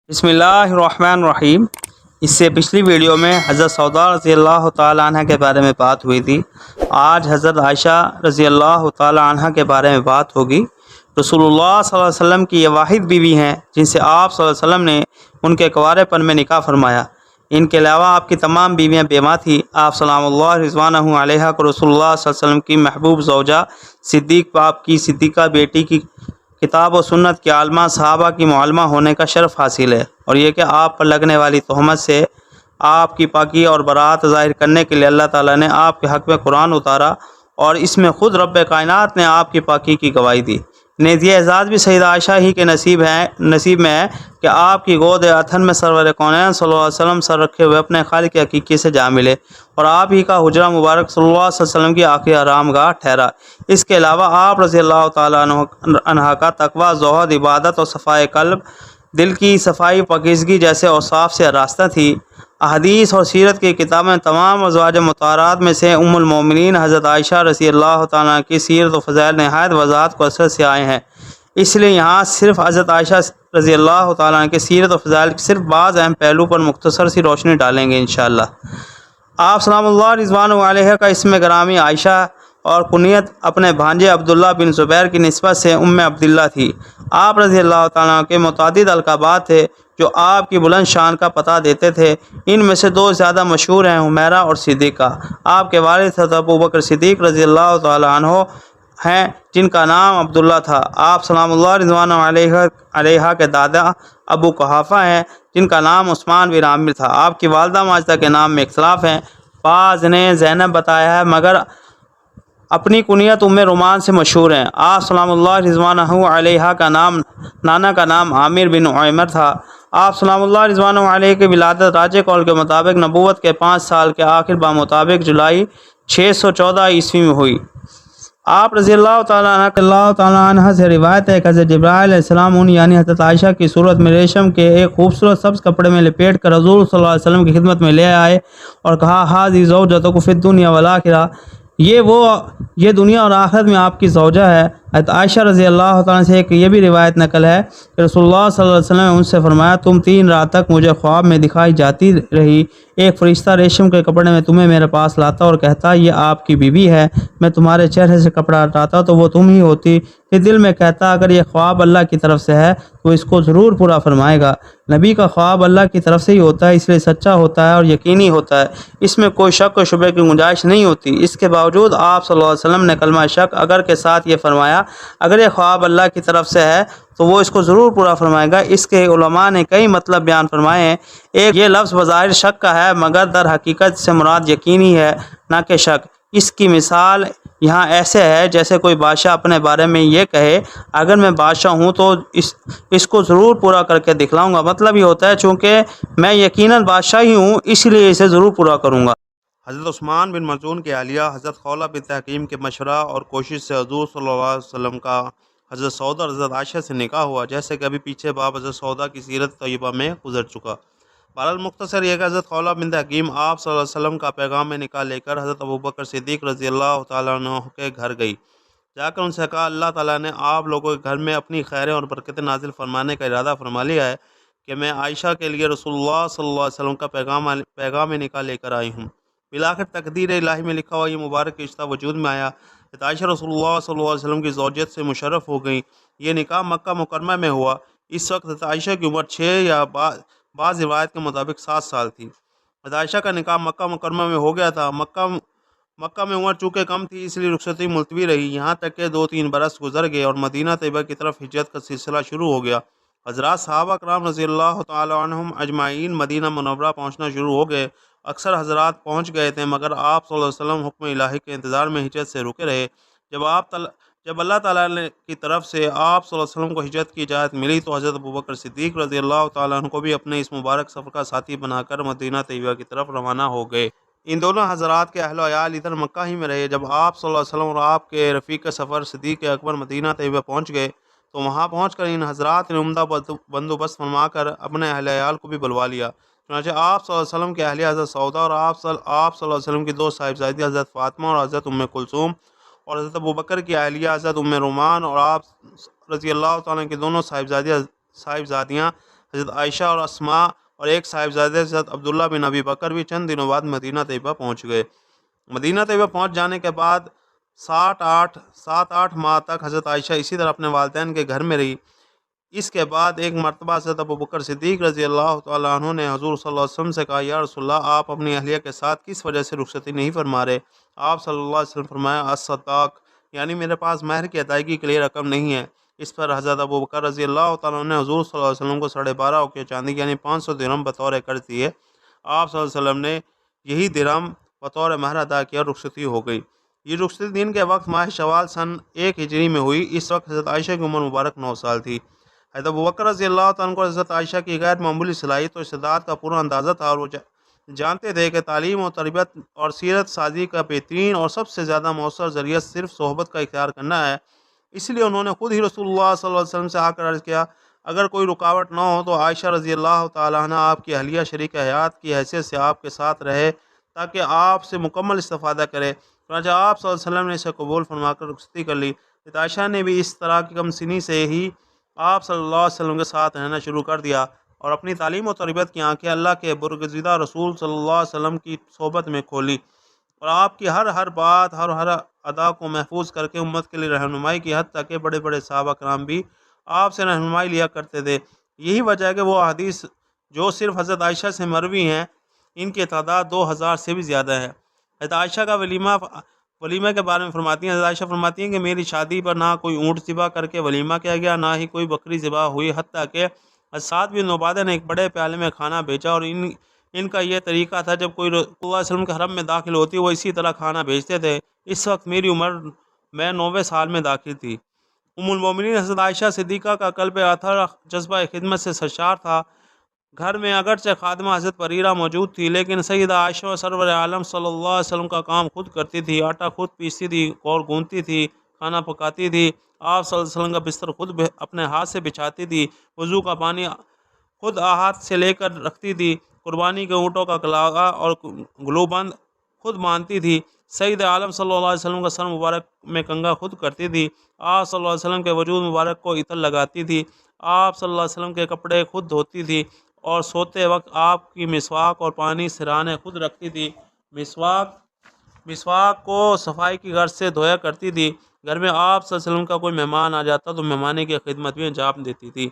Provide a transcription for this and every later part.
بسم اللہ الرحمن الرحیم۔ اس سے پچھلی ویڈیو میں حضرت سودا رضی اللہ تعالیٰ عنہ کے بارے میں بات ہوئی تھی۔ آج حضرت عائشہ رضی اللہ تعالیٰ عنہ کے بارے میں بات ہوگی۔ رسول اللہ صلی اللہ علیہ وسلم کی یہ واحد بیوی ہیں جن سے آپ صلی اللہ علیہ وسلم نے ان کے کنوارے پن میں نکاح فرمایا۔ ان کے علاوہ آپ کی تمام بیویاں بیوہ تھیں۔ آپ سلام اللہ رضوانہ علیہ کو رسول اللہ صلی اللہ علیہ وسلم کی محبوب زوجہ، صدیق باپ کی صدیقہ بیٹی کی، کتاب و سنت کے عالمہ، صحابہ کی معلمہ ہونے کا شرف حاصل ہے، اور یہ کہ آپ پر لگنے والی تہمت سے آپ کی پاکی اور برات ظاہر کرنے کے لیے اللہ تعالیٰ نے آپ کے حق میں قرآن اتارا، اور اس میں خود رب کائنات نے آپ کی پاکی کی گواہی دی۔ نیز یہ اعزاز بھی سیدہ عائشہ ہی کے نصیب میں ہے کہ آپ کی گود اتھن میں سرور کونین صلی اللہ علیہ وسلم سر رکھے ہوئے اپنے خالق حقیقی سے جا ملے، اور آپ ہی کا حجرہ مبارک صلی اللہ علیہ وسلم کی آخری آرام گاہ ٹھہرا۔ اس کے علاوہ آپ رضی اللہ تعالیٰ عنہ کا تقوی، زہد، عبادت اور صفائے قلب، دل کی صفائی، پاکیزگی جیسے اوصاف سے آراستہ تھی۔ احادیث اور سیرت کی کتابیں تمام ازواج مطہرات میں سے ام المومنین حضرت عائشہ رضی اللہ تعالیٰ کی سیرت و فضائل نہایت وضاحت کو اثر سے آئے ہیں۔ اس لیے یہاں صرف حضرت عائشہ رضی اللہ تعالیٰ عنہ کی سیرت و فضائل کے صرف بعض اہم پہلو پر مختصر سی روشنی ڈالیں گے انشاءاللہ۔ آپ سلام اللہ رضوان علیہ کا اسم گرامی عائشہ اور کنیت اپنے بھانجے عبداللہ بن زبیر کی نسبت سے ام عبداللہ تھی۔ آپ رضی اللہ تعالیٰ کے متعدد القابات تھے جو آپ کی بلند شان کا پتہ دیتے تھے۔ ان میں سے دو زیادہ مشہور ہیں، حمیرہ اور صدیقہ۔ آپ کے والد حضرت ابوبکر صدیق رضی اللہ تعالیٰ عنہ ہیں جن کا نام عبداللہ تھا۔ آپ سلام اللہ رضوان علیہ کے دادا ابو قحافہ ہیں جن کا نام عثمان بن عامر تھا۔ آپ کی والدہ ماجدہ کے نام میں اختلاف ہے، بعض نے زینب بتایا ہے مگر اپنی کنیت ام رومان سے مشہور ہیں۔ آپ سلام اللہ رضوان علیہ کا نانا کا نام عامر بن عمر تھا۔ آپ سلام اللہ رضوان علیہ کی ولادت راجع قول کے مطابق نبوت کے 5 سال کے آخر بمطابق جولائی 614 عیسوی میں ہوئی۔ آپ رضی اللہ تعالیٰ عنہ سے روایت ہے کہ حضرت جبرائیل علیہ السلام یعنی حضرت عائشہ کی صورت میں ریشم کے ایک خوبصورت سبز کپڑے میں لپیٹ کر حضور صلی اللہ علیہ وسلم کی خدمت میں لے آئے اور کہا، ہذہ زوجتک فی الدنیا والآخرہ، یہ دنیا اور آخرت میں آپ کی زوجہ ہے۔ حضرت عائشہ رضی اللہ تعالیٰ سے ایک یہ بھی روایت نقل ہے کہ رسول اللہ صلی اللہ علیہ وسلم نے ان سے فرمایا، تم 3 رات تک مجھے خواب میں دکھائی جاتی رہی۔ ایک فرشتہ ریشم کے کپڑے میں تمہیں میرے پاس لاتا اور کہتا، یہ آپ کی بیوی ہے۔ میں تمہارے چہرے سے کپڑا ہٹاتا تو وہ تم ہی ہوتی۔ پھر دل میں کہتا، اگر یہ خواب اللہ کی طرف سے ہے تو اس کو ضرور پورا فرمائے گا۔ نبی کا خواب اللہ کی طرف سے ہی ہوتا ہے، اس لیے سچا ہوتا ہے اور یقینی ہوتا ہے، اس میں کوئی شک و شبہ کی گنجائش نہیں ہوتی۔ اس کے باوجود آپ صلی اللہ علیہ وسلم نے کلمہ شک اگر کے ساتھ یہ فرمایا، اگر یہ خواب اللہ کی طرف سے ہے تو وہ اس کو ضرور پورا فرمائے گا۔ اس کے علماء نے کئی مطلب بیان فرمائے ہیں۔ ایک، یہ لفظ بظاہر شک کا ہے مگر در حقیقت سے مراد یقینی ہے نہ کہ شک۔ اس کی مثال یہاں ایسے ہے جیسے کوئی بادشاہ اپنے بارے میں یہ کہے، اگر میں بادشاہ ہوں تو اس کو ضرور پورا کر کے دکھلاؤں گا۔ مطلب یہ ہوتا ہے چونکہ میں یقیناً بادشاہ ہی ہوں اس لیے اسے ضرور پورا کروں گا۔ حضرت عثمان بن مظعون کی اہلیہ حضرت خولہ بنت حکیم کے مشورہ اور کوشش سے حضور صلی اللہ علیہ وسلم کا حضرت سودا حضرت عائشہ سے نکاح ہوا، جیسے کہ ابھی پیچھے باب حضرت سودا کی سیرت طیبہ میں گزر چکا۔ بہرحال مختصر یہ کہ حضرت خولہ بنت حکیم آپ صلی اللہ علیہ وسلم کا پیغام نکاح لے کر حضرت ابوبکر صدیق رضی اللہ تعالیٰ عنہ کے گھر گئی۔ جا کر ان سے کہا، اللہ تعالیٰ نے آپ لوگوں کے گھر میں اپنی خیریں اور برکتیں نازل فرمانے کا ارادہ فرما لیا ہے کہ میں عائشہ کے لیے رسول اللہ صلی اللہ علیہ وسلم کا پیغام نکاح لے کر آئی ہوں۔ بالآخر تقدیر الہی میں لکھا ہوا یہ مبارک رشتہ وجود میں آیا۔ عائشہ رسول اللہ صلی اللہ علیہ وسلم کی زوجیت سے مشرف ہو گئیں۔ یہ نکاح مکہ مکرمہ میں ہوا۔ اس وقت عائشہ کی عمر 6 یا بعض روایت کے مطابق 7 سال تھی۔ عائشہ کا نکاح مکہ مکرمہ میں ہو گیا تھا۔ مکہ میں عمر چونکہ کم تھی اس لیے رخصتی ملتوی رہی، یہاں تک کہ 2-3 برس گزر گئے اور مدینہ طیبہ کی طرف ہجرت کا سلسلہ شروع ہو گیا۔ حضرات صحابہ کرام رضی اللہ تعالی عنہم اجمعین مدینہ منورہ پہنچنا شروع ہو گئے۔ اکثر حضرات پہنچ گئے تھے مگر آپ صلی اللہ علیہ وسلم حکم الہی کے انتظار میں ہجرت سے رکے رہے۔ جب اللہ تعالیٰ کی طرف سے آپ صلی اللہ علیہ وسلم کو ہجرت کی اجازت ملی تو حضرت ابوبکر صدیق رضی اللہ تعالیٰ عنہ کو بھی اپنے اس مبارک سفر کا ساتھی بنا کر مدینہ طیبہ کی طرف روانہ ہو گئے۔ ان دونوں حضرات کے اہل و عیال ادھر مکہ ہی میں رہے۔ جب آپ صلی اللہ علیہ وسلم اور آپ کے رفیق سفر صدیق اکبر مدینہ طیبہ پہنچ گئے تو وہاں پہنچ کر ان حضرات نے عمدہ بندوبست فرما کر اپنے اہل عیال کو بھی بلوا لیا۔ چنانچہ آپ صلی اللہ علیہ وسلم کے اہلیہ حضرت سودا اور آپ صلی اللہ علیہ وسلم کی 2 صاحبزادی حضرت فاطمہ اور حضرت ام کلثوم اور حضرت ابوبکر کی اہلیہ حضرت ام رومان اور آپ رضی اللہ تعالیٰ کی دونوں صاحبزادیاں حضرت عائشہ اور اسماء اور ایک صاحبزادے حضرت عبداللہ بن ابی بکر بھی چند دنوں بعد مدینہ طیبہ پہنچ گئے۔ مدینہ طیبہ پہنچ جانے کے بعد 7-8 ماہ تک حضرت عائشہ اسی طرح اپنے والدین کے گھر میں رہی۔ اس کے بعد ایک مرتبہ حضرت ابوبکر صدیق رضی اللہ تعالیٰ عنہ نے حضور صلی اللہ علیہ وسلم سے کہا، یا رسول اللہ، آپ اپنی اہلیہ کے ساتھ کس وجہ سے رخصتی نہیں فرما رہے؟ آپ صلی اللہ علیہ وسلم فرمایا، الصداق، یعنی میرے پاس مہر کی ادائیگی کے لیے رقم نہیں ہے۔ اس پر حضرت ابوبکر رضی اللہ تعالیٰ عنہ نے حضور صلی اللہ علیہ وسلم کو 12.5 اوقیہ چاندی یعنی 500 درہم بطور قرض دیے۔ آپ صلی اللہ علیہ وسلم نے یہی درہم بطور مہر ادا کیا، رخصتی ہو گئی۔ یہ رخصتی دن کے وقت ماہ شوال سن 1 ہجری میں ہوئی۔ اس وقت حضرت عائشہ کی عمر مبارک 9 سال تھی۔ حضرت ابوبکر رضی اللہ تعالیٰ کو حضرت عائشہ کی غیر معمولی صلاحیت و استعداد کا پورا اندازہ تھا، اور وہ جانتے تھے کہ تعلیم و تربیت اور سیرت سازی کا بہترین اور سب سے زیادہ مؤثر ذریعہ صرف صحبت کا اختیار کرنا ہے۔ اس لیے انہوں نے خود ہی رسول اللہ صلی اللہ علیہ وسلم سے آ کر عرض کیا، اگر کوئی رکاوٹ نہ ہو تو عائشہ رضی اللہ تعالیٰ عنہ آپ کی اہلیہ شریک حیات کی حیثیت سے آپ کے ساتھ رہے تاکہ آپ سے مکمل استفادہ کرے۔ چنانچہ آپ صلی اللہ علیہ وسلم نے اسے قبول فرما کر رخصتی کر لی۔ حضرت عائشہ نے بھی اس طرح کی کم سنی سے ہی آپ صلی اللہ علیہ وسلم کے ساتھ رہنا شروع کر دیا اور اپنی تعلیم و تربیت کی آنکھیں اللہ کے برگزیدہ رسول صلی اللہ علیہ وسلم کی صحبت میں کھولی، اور آپ کی ہر بات، ہر ادا کو محفوظ کر کے امت کے لیے رہنمائی کی، حد تک کہ بڑے بڑے صحابہ کرام بھی آپ سے رہنمائی لیا کرتے تھے۔ یہی وجہ ہے کہ وہ حدیث جو صرف حضرت عائشہ سے مروی ہیں، ان کی تعداد 2000 سے بھی زیادہ ہے۔ حضرت عائشہ کا ولیمہ کے بارے میں فرماتی ہیں، حضرت عائشہ فرماتی ہیں کہ میری شادی پر نہ کوئی اونٹ ذبح کر کے ولیمہ کیا گیا، نہ ہی کوئی بکری ذبح ہوئی، حتیٰ کہ سعد بن عبادہ نے ایک بڑے پیالے میں کھانا بھیجا، اور ان کا یہ طریقہ تھا جب کوئی رسول اللہ علیہ وسلم کے حرم میں داخل ہوتی وہ اسی طرح کھانا بھیجتے تھے۔ اس وقت میری عمر میں 9ویں سال میں داخل تھی۔ ام المومنین حضرت عائشہ صدیقہ کا قلب اطہر جذبہ خدمت سے سرشار تھا۔ گھر میں اگرچہ خادمہ حضرت بریرہ موجود تھی، لیکن سیدہ عائشہ سرور عالم صلی اللہ علیہ وسلم کا کام خود کرتی تھی، آٹا خود پیستی تھی اور گوندتی تھی، کھانا پکاتی تھی۔ آپ صلی اللہ علیہ وسلم کا بستر خود اپنے ہاتھ سے بچھاتی تھی، وضو کا پانی خود ہاتھ سے لے کر رکھتی تھی، قربانی کے اونٹوں کا کلاغا اور گلوبند خود باندھتی تھی، سید عالم صلی اللہ علیہ وسلم کا سر مبارک میں کنگھا خود کرتی تھی، آپ صلی اللہ علیہ وسلم کے وجود مبارک کو عطر لگاتی تھی، آپ صلی اللہ علیہ وسلم کے کپڑے خود دھوتی تھی، اور سوتے وقت آپ کی مسواک اور پانی سرانے خود رکھتی تھی۔ مسواک کو صفائی کی غرض سے دھویا کرتی تھی۔ گھر میں آپ صلی اللہ علیہ وسلم کا کوئی مہمان آ جاتا تو مہمانی کی خدمت بھی انجام دیتی تھی۔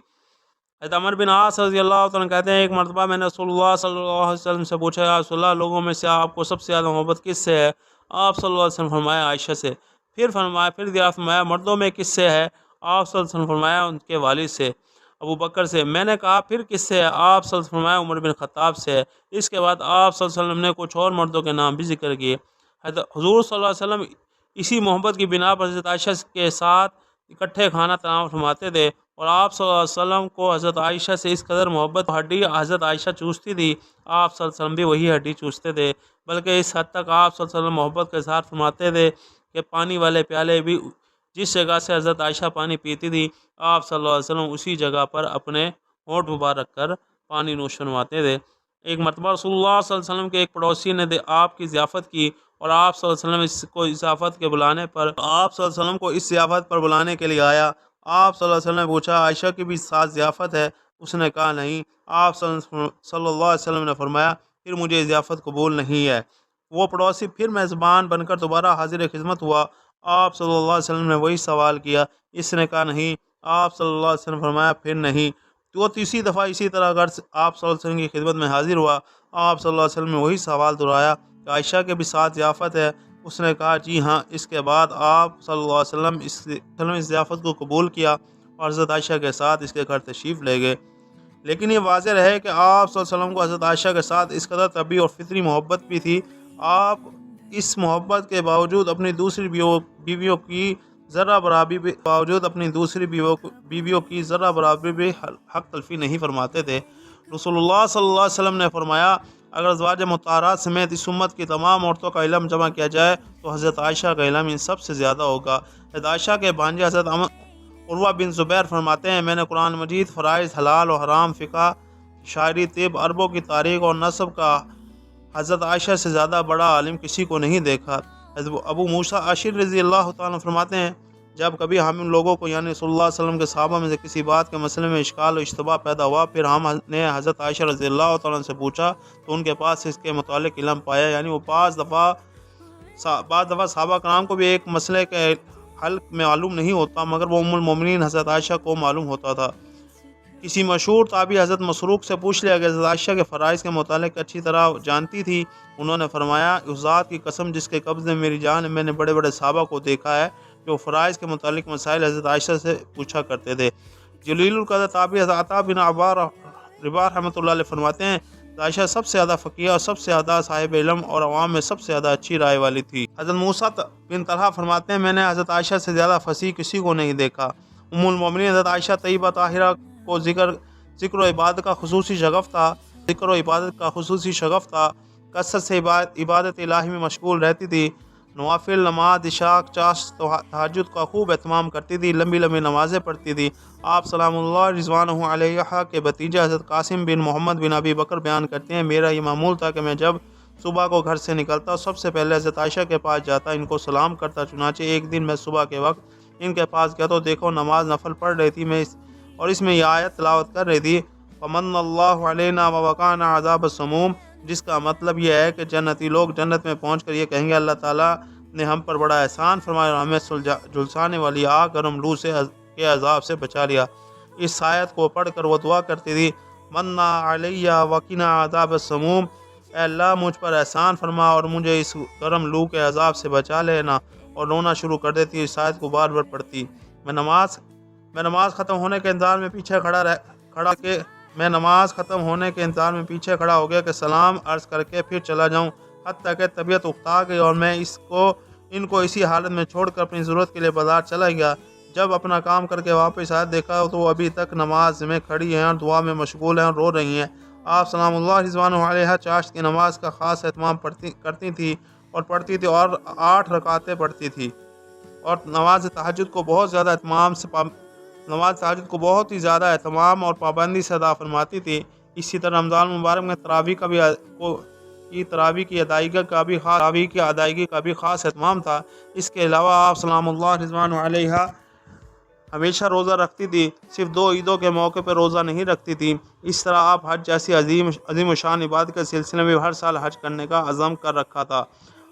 حضرت عمر بن عاص رضی اللہ تعالیٰ کہتے ہیں، ایک مرتبہ میں نے رسول اللہ صلی اللہ علیہ وسلم سے پوچھا، یا رسول اللہ، لوگوں میں سے آپ کو سب سے زیادہ محبت کس سے ہے؟ آپ صلی اللہ علیہ وسلم فرمایا، عائشہ سے۔ پھر فرمایا مردوں میں کس سے ہے؟ آپ صلی اللہ علیہ وسلم فرمایا، ان کے والد سے، ابو بکر سے۔ میں نے کہا، پھر کس سے ہے؟ آپ صلی اللہ علیہ وسلم فرمایا، عمر بن خطاب سے ہے۔ اس کے بعد آپ صلی اللہ علیہ وسلم نے کچھ اور مردوں کے نام بھی ذکر کیے۔ حضور صلی اللہ علیہ وسلم اسی محبت کی بنا پر حضرت عائشہ کے ساتھ اکٹھے کھانا تناول فرماتے تھے، اور آپ صلی اللہ علیہ وسلم کو حضرت عائشہ سے اس قدر محبت، ہڈی حضرت عائشہ چوستی تھی، آپ صلی اللہ علیہ وسلم بھی وہی ہڈی چوستے تھے، بلکہ اس حد تک آپ صلی اللہ علیہ وسلم محبت کے ساتھ فرماتے تھے کہ پانی والے پیالے بھی جس جگہ سے حضرت عائشہ پانی پیتی تھی، آپ صلی اللہ علیہ وسلم اسی جگہ پر اپنے ہونٹ مبارک کر پانی نوش فرماتے تھے۔ ایک مرتبہ رسول اللہ صلی اللہ علیہ وسلم کے ایک پڑوسی نے آپ کی ضیافت کی، اور آپ صلی اللہ علیہ وسلم اس ضیافت پر بلانے کے لیے آیا۔ آپ صلی اللہ علیہ وسلم نے پوچھا، عائشہ کی بھی ساتھ ضیافت ہے؟ اس نے کہا نہیں۔ آپ صلی اللہ علیہ وسلم نے فرمایا، پھر مجھے ضیافت قبول نہیں ہے۔ وہ پڑوسی پھر میزبان بن کر دوبارہ حاضر خدمت ہوا۔ آپ صلی اللہ علیہ وسلم نے وہی سوال کیا، اس نے کہا نہیں۔ آپ صلی اللہ علیہ وسلم فرمایا، پھر نہیں۔ تو وہ تیسری دفعہ اسی طرح اگر آپ صلی اللہ علیہ وسلم کی خدمت میں حاضر ہوا، آپ صلی اللہ علیہ وسلم نے وہی سوال دہرایا کہ عائشہ کے بھی ساتھ ضیافت ہے؟ اس نے کہا جی ہاں۔ اس کے بعد آپ صلی اللہ علیہ وسلم اس ضیافت کو قبول کیا اور حضرت عائشہ کے ساتھ اس کے گھر تشریف لے گئے۔ لیکن یہ واضح رہے کہ آپ صلی اللہ علیہ وسلم کو حضرت عائشہ کے ساتھ اس قدر طبعی اور فطری محبت بھی تھی۔ آپ اس محبت کے باوجود اپنی دوسری بیویوں کی ذرہ برابری بھی حق تلفی نہیں فرماتے تھے۔ رسول اللہ صلی اللہ علیہ وسلم نے فرمایا، اگر ازواج مطہرات سمیت اس امت کی تمام عورتوں کا علم جمع کیا جائے تو حضرت عائشہ کا علم ان سب سے زیادہ ہوگا۔ حضرت عائشہ کے بھانجے حضرت عروہ بن زبیر فرماتے ہیں، میں نے قرآن مجید، فرائض، حلال و حرام، فقہ، شاعری، طب، عربوں کی تاریخ اور نسب کا حضرت عائشہ سے زیادہ بڑا عالم کسی کو نہیں دیکھا۔ حضرت ابو موسیٰ اشعری رضی اللہ تعالیٰ فرماتے ہیں، جب کبھی ہم لوگوں کو یعنی صلی اللہ علیہ وسلم کے صحابہ میں سے کسی بات کے مسئلے میں اشکال و اشتباہ پیدا ہوا، پھر ہم نے حضرت عائشہ رضی اللہ تعالیٰ عنہ سے پوچھا تو ان کے پاس اس کے متعلق علم پایا۔ یعنی وہ بعض دفعہ صحابہ کرام کو بھی ایک مسئلے کے حل میں معلوم نہیں ہوتا، مگر وہ ام المومنین حضرت عائشہ کو معلوم ہوتا تھا۔ کسی مشہور تابعی حضرت مسروق سے پوچھ لیا کہ حضرت عائشہ کے فرائض کے متعلق اچھی طرح جانتی تھی۔ انہوں نے فرمایا، اس ذات کی قسم جس کے قبضے میں میری جان ہے، میں نے بڑے بڑے صحابہ کو دیکھا ہے جو فرائض کے متعلق مسائل حضرت عائشہ سے پوچھا کرتے تھے۔ جلیل القدر تابعی حضرت عطا بن رباح رحمۃ اللہ علیہ فرماتے ہیں، عائشہ سب سے زیادہ فقیہ اور سب سے زیادہ صاحب علم اور عوام میں سب سے زیادہ اچھی رائے والی تھی۔ حضرت موسیٰ بن طلحہ فرماتے ہیں، میں نے حضرت عائشہ سے زیادہ فصیح کسی کو نہیں دیکھا۔ ام المومنین حضرت عائشہ طیبہ طاہرہ کو ذکر و عبادت کا خصوصی شغف تھا، کثرت سے عبادت الہی میں مشغول رہتی تھی، نوافل نماز عشاء چاشت تہجد کا خوب اہتمام کرتی تھی، لمبی لمبی نمازیں پڑھتی تھی۔ آپ سلام اللہ رضوانہ علیہ کے بھتیجے حضرت قاسم بن محمد بن ابی بکر بیان کرتے ہیں، میرا یہ معمول تھا کہ میں جب صبح کو گھر سے نکلتا سب سے پہلے حضرت عائشہ کے پاس جاتا، ان کو سلام کرتا۔ چنانچہ ایک دن میں صبح کے وقت ان کے پاس گیا تو دیکھو نماز نفل پڑھ رہی تھی اور اس میں یہ آیت تلاوت کر رہی تھی، فمن اللہ علینا ووقانا عذاب السموم، جس کا مطلب یہ ہے کہ جنتی لوگ جنت میں پہنچ کر یہ کہیں گے، اللہ تعالیٰ نے ہم پر بڑا احسان فرمایا اور ہمیں جھلسانے والی آگ گرم لو کے عذاب سے بچا لیا۔ اس آیت کو پڑھ کر وہ دعا کرتی تھی، منا علیہ وقنا عذاب السموم، اے اللہ مجھ پر احسان فرما اور مجھے اس گرم لو کے عذاب سے بچا لینا، اور رونا شروع کر دیتی۔ اس آیت کو بار بار پڑھتی۔ میں نماز ختم ہونے کے انتظار میں پیچھے کھڑا ہو گیا کہ سلام عرض کر کے پھر چلا جاؤں، حتیٰ کہ طبیعت اکتا گئی اور میں ان کو اسی حالت میں چھوڑ کر اپنی ضرورت کے لیے بازار چلا گیا۔ جب اپنا کام کر کے واپس آیا دیکھا تو وہ ابھی تک نماز میں کھڑی ہیں اور دعا میں مشغول ہیں اور رو رہی ہیں۔ آپ سلام اللہ رضوانہ علیہ چاشت کی نماز کا خاص اہتمام کرتی تھی اور 8 رکعتیں پڑھتی تھی، اور نماز تہجد کو بہت ہی زیادہ اہتمام اور پابندی سے ادا فرماتی تھی۔ اسی طرح رمضان مبارک میں تراویح کی ادائیگی کا بھی خاص اہتمام تھا۔ اس کے علاوہ آپ سلام اللہ رضوانہ علیہ ہمیشہ روزہ رکھتی تھی، صرف 2 عیدوں کے موقع پہ روزہ نہیں رکھتی تھی۔ اس طرح آپ حج جیسی عظیم و شان عبادت کے سلسلے میں ہر سال حج کرنے کا عزم کر رکھا تھا۔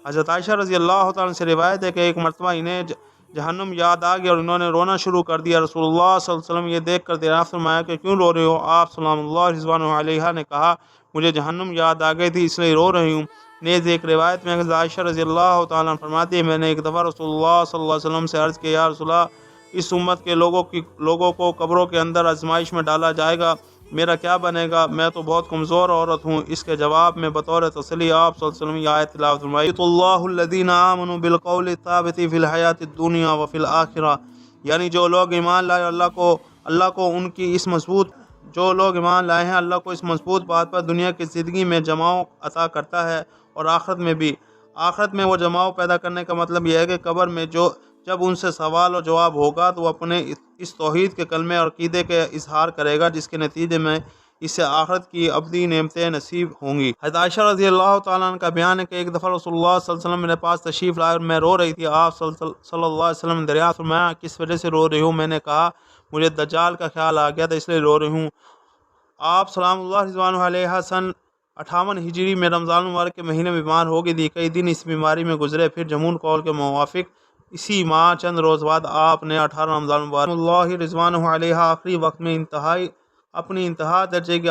حضرت عائشہ رضی اللہ تعالیٰ عنہ سے روایت ہے کہ ایک مرتبہ انہیں جہنم یاد آ گیا اور انہوں نے رونا شروع کر دیا۔ رسول اللہ صلی اللہ علیہ وسلم یہ دیکھ کر دریافت فرمایا کہ کیوں رو رہے ہو؟ آپ سلام اللہ رضوانہ علیہ نے کہا، مجھے جہنم یاد آ گئی تھی اس لیے رو رہی ہوں۔ نیز ایک روایت میں حضرت عائشہ رضی اللہ تعالیٰ عنہ فرماتی ہے، میں نے ایک دفعہ رسول اللہ صلی اللہ علیہ وسلم سے عرض کیا، یا رسول اللہ، اس امت کے لوگوں کو قبروں کے اندر آزمائش میں ڈالا جائے گا، میرا کیا بنے گا؟ میں تو بہت کمزور عورت ہوں۔ اس کے جواب میں بطور تسلی آپ صلی اللہ علیہ وسلم یہ آیت تلاوت فرمائی، اللہ الذین آمنوا بالقول الثابت فی الحیات الدنیا وفی الآخرہ، یعنی جو لوگ ایمان لائے اللہ کو اس مضبوط بات پر دنیا کی زندگی میں جماؤ عطا کرتا ہے اور آخرت میں بھی۔ آخرت میں وہ جماؤ پیدا کرنے کا مطلب یہ ہے کہ قبر میں جب ان سے سوال و جواب ہوگا تو وہ اپنے اس توحید کے کلمے اور عقیدے کے اظہار کرے گا، جس کے نتیجے میں اسے آخرت کی ابدی نعمتیں نصیب ہوں گی۔ حضرت عائشہ رضی اللہ تعالیٰ عنہ کا بیان ہے کہ ایک دفعہ رسول اللہ صلی اللہ علیہ وسلم میرے پاس تشریف لائے اور میں رو رہی تھی۔ آپ صلی اللہ علیہ وسلم نے دریافت فرمایا، کس وجہ سے رو رہی ہوں؟ میں نے کہا، مجھے دجال کا خیال آ گیا تھا اس لیے رو رہی ہوں۔ آپ سلام اللہ رضوانہ علیہ سن 58 ہجری میں رمضان مبارک کے مہینے میں بیمار ہو گئی تھی۔ کئی دن اس بیماری میں گزرے، پھر جمون قول کے موافق اسی ماہ چند روز بعد آپ نے 18 رمضان مبارک اللہ رضوانہ علیہ آخری وقت میں اپنی انتہا درجے کی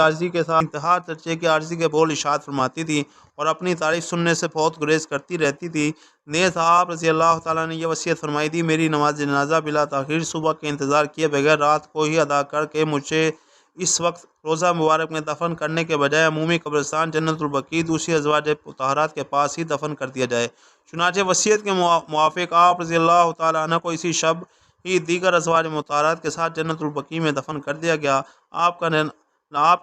عاجزی کے بول ارشاد فرماتی تھی اور اپنی تعریف سننے سے بہت گریز کرتی رہتی تھی۔ نیز آپ رضی اللہ تعالیٰ نے یہ وصیت فرمائی تھی، میری نماز جنازہ بلا تاخیر صبح کے انتظار کیے بغیر رات کو ہی ادا کر کے مجھے اس وقت روزہ مبارک میں دفن کرنے کے بجائے عمومی قبرستان جنت البقیع دوسری ازواج مطہرات کے پاس ہی دفن کر دیا جائے۔ چنانچہ وصیت کے موافق آپ رضی اللہ تعالیٰ عنہ کو اسی شب ہی دیگر ازواج مطہرات کے ساتھ جنت البقیع میں دفن کر دیا گیا۔ آپ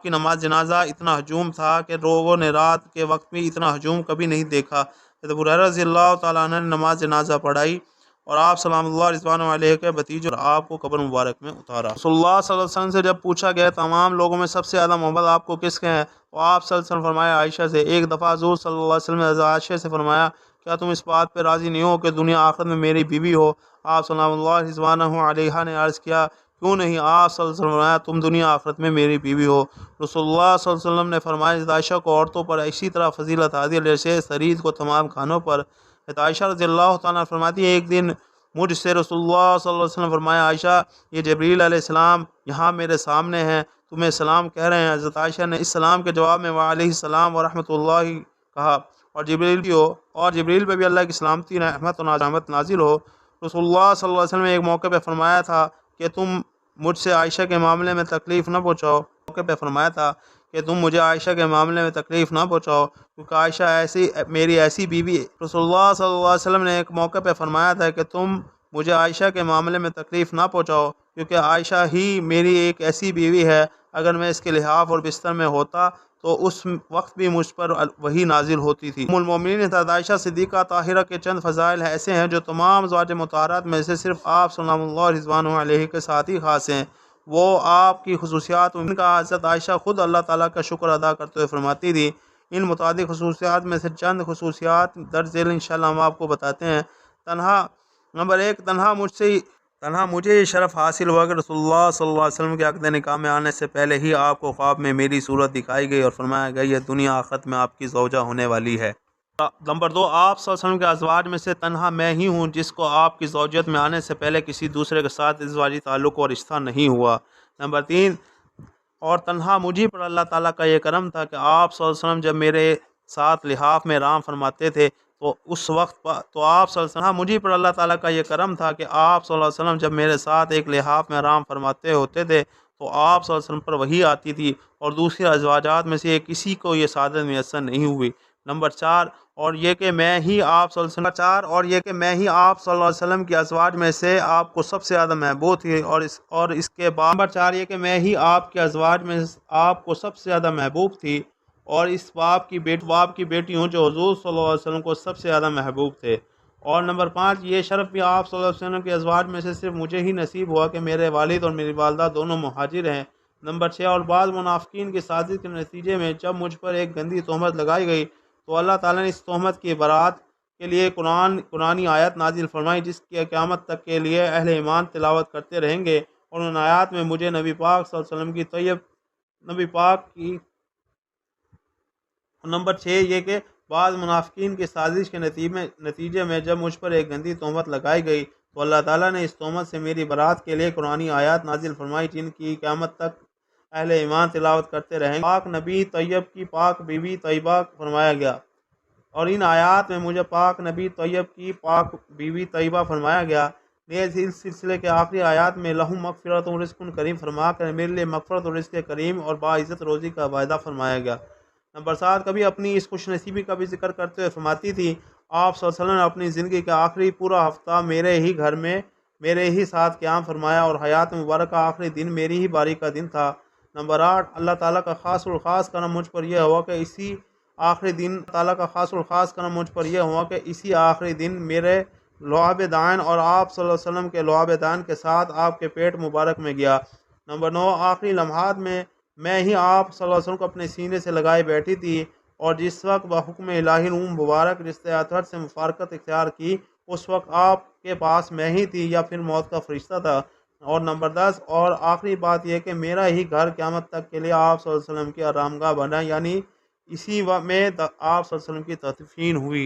کی نماز جنازہ اتنا ہجوم تھا کہ لوگوں نے رات کے وقت بھی اتنا ہجوم کبھی نہیں دیکھا۔ حضرت ابو ہریرہ رضی اللہ تعالیٰ عنہ نے نماز جنازہ پڑھائی اور آپ سلام اللہ رضوانہ علیہ کے بھتیجے اور آپ کو قبر مبارک میں اتارا۔ رسول اللہ صلی اللہ علیہ وسلم سے جب پوچھا گیا تمام لوگوں میں سب سے زیادہ محبت آپ کو کس کے ہیں، تو آپ صلی اللہ علیہ وسلم فرمایا عائشہ سے۔ ایک دفعہ حضور صلی اللہ علیہ وسلم نے عائشہ سے فرمایا کیا تم اس بات پہ راضی نہیں ہو کہ دنیا آخرت میں میری بیوی ہو؟ آپ صلی اللہ علیہ نے عرض کیا کیوں نہیں؟ آپ صلی اللہ علیہ وسلم نے فرمایا تم دنیا آخرت میں میری بیوی ہو۔ رسول اللہ صلی اللہ علیہ وسلم نے فرمایا عائشہ کو عورتوں پر اسی طرح فضیلت حاصل جیسے سرید کو تمام کھانوں پر۔ عائشہ رضی اللہ تعالیٰ فرماتی ہے ایک دن مجھ سے رسول اللہ صلی اللہ علیہ وسلم فرمایا عائشہ یہ جبریل علیہ السلام یہاں میرے سامنے ہیں، تمہیں سلام کہہ رہے ہیں۔ حضرت عائشہ نے اس سلام کے جواب میں وعلیہ السلام ورحمۃ اللہ کہا اور جبریل پہ بھی اللہ کی سلامتی رحمت و رحمت نازل ہو۔ رسول اللہ صلی اللہ علیہ وسلم نے ایک موقع پہ فرمایا تھا کہ تم مجھ سے عائشہ کے معاملے میں تکلیف نہ پہنچاؤ کیونکہ عائشہ میری ایسی بیوی ہے۔ رسول اللہ صلی اللہ علیہ وسلم نے ایک موقع پہ فرمایا تھا کہ تم مجھے عائشہ کے معاملے میں تکلیف نہ پہنچاؤ کیونکہ عائشہ ہی میری ایک ایسی بیوی ہے، اگر میں اس کے لحاف اور بستر میں ہوتا تو اس وقت بھی مجھ پر وہی نازل ہوتی تھی۔ ام المومنین حضرت عائشہ صدیقہ طاہرہ کے چند فضائل ایسے ہیں جو تمام ازواج مطہرات میں سے صرف آپ صلی اللہ علیہ کے ساتھ ہی خاص ہیں۔ وہ آپ کی خصوصیات ان کا حضرت عائشہ خود اللہ تعالیٰ کا شکر ادا کرتے ہوئے فرماتی تھی۔ ان متعدد خصوصیات میں سے چند خصوصیات درج ذیل انشاءاللہ ہم آپ کو بتاتے ہیں۔ نمبر 1 تنہا مجھے یہ شرف حاصل ہوا کہ رسول اللہ صلی اللہ علیہ وسلم کے عقد نکاح میں آنے سے پہلے ہی آپ کو خواب میں میری صورت دکھائی گئی اور فرمایا گیا یہ دنیا آخرت میں آپ کی زوجہ ہونے والی ہے۔ نمبر 2 آپ صلی اللہ علیہ وسلم کے ازواج میں سے تنہا میں ہی ہوں جس کو آپ کی زوجیت میں آنے سے پہلے کسی دوسرے کے ساتھ ازواجی تعلق اور رشتہ نہیں ہوا۔ نمبر 3 اور تنہا مجھے پر اللہ تعالیٰ کا یہ کرم تھا کہ آپ صلی اللہ علیہ وسلم جب میرے ساتھ لحاف میں آرام فرماتے تھے تو اس وقت آپ صلی اللہ علیہ وسلم مجھے پر اللہ تعالیٰ کا یہ کرم تھا کہ آپ صلی اللہ علیہ وسلم جب میرے ساتھ ایک لحاف میں آرام فرماتے ہوتے تھے تو آپ صلی اللہ علیہ وسلم پر وحی آتی تھی اور دوسرے ازواجات میں سے کسی کو یہ سعادت میسر نہیں ہوئی۔ نمبر 4 اور یہ کہ میں ہی آپ صلی اللہ علیہ وسلم کی ازواج میں سے آپ کو سب سے زیادہ محبوب تھی اور اس کے بعد نمبر 4 یہ کہ میں ہی آپ کے ازواج میں آپ کو سب سے زیادہ محبوب تھی اور اس باپ کی بیٹی ہوں جو حضور صلی اللہ علیہ وسلم کو سب سے زیادہ محبوب تھے۔ اور نمبر 5 یہ شرف بھی آپ صلی اللہ علیہ وسلم کے ازواج میں سے صرف مجھے ہی نصیب ہوا کہ میرے والد اور میری والدہ دونوں مہاجر ہیں۔ نمبر 6 اور بعض منافقین کی سازش کے نتیجے میں جب مجھ پر ایک گندی تہمت لگائی گئی تو اللہ تعالیٰ نے اس تہمت کی برات کے لیے قرآنی آیت نازل فرمائی جس کی قیامت تک کے لیے اہل ایمان تلاوت کرتے رہیں گے، اور ان آیات میں مجھے نبی پاک صلی اللہ علیہ وسلم کی نمبر 6 یہ کہ بعض منافقین کی سازش کے نتیجے میں جب مجھ پر ایک گندی تہمت لگائی گئی تو اللہ تعالیٰ نے اس تہمت سے میری برات کے لیے قرآنی آیات نازل فرمائی جن کی قیامت تک اہل ایمان تلاوت کرتے رہیں گے۔ پاک نبی طیب کی پاک بیوی طیبہ فرمایا گیا، اور ان آیات میں مجھے پاک نبی طیب کی پاک بیوی طیبہ فرمایا گیا۔ نیز اس سلسلے کے آخری آیات میں لہم مغفرۃ و رزق کریم فرما کر میرے لیے مغفرت و رزق کریم اور باعزت روزی کا وعدہ فرمایا گیا۔ نمبر 7 کبھی اپنی اس خوش نصیبی کا بھی ذکر کرتے ہوئے فرماتی تھی آپ صلی اللہ علیہ وسلم نے اپنی زندگی کا آخری پورا ہفتہ میرے ہی گھر میں میرے ہی ساتھ قیام فرمایا اور حیات مبارکہ آخری دن میری ہی باری کا دن تھا۔ نمبر 8 اللہ تعالیٰ کا خاص الخاص کرم مجھ پر یہ ہوا کہ اسی آخری دن میرے لعاب دائن اور آپ صلی اللہ علیہ وسلم کے لعاب دائن کے ساتھ آپ کے پیٹ مبارک میں گیا۔ نمبر 9 آخری لمحات میں ہی آپ صلی اللہ علیہ وسلم کو اپنے سینے سے لگائے بیٹھی تھی اور جس وقت بحکم الہی روم مبارک رشتہ اطہر سے مفارقت اختیار کی اس وقت آپ کے پاس میں ہی تھی یا پھر موت کا فرشتہ تھا۔ اور نمبر 10 اور آخری بات یہ کہ میرا ہی گھر قیامت تک کے لیے آپ صلی اللہ علیہ وسلم کی آرامگاہ بنا، یعنی اسی میں آپ صلی اللہ علیہ وسلم کی تدفین ہوئی۔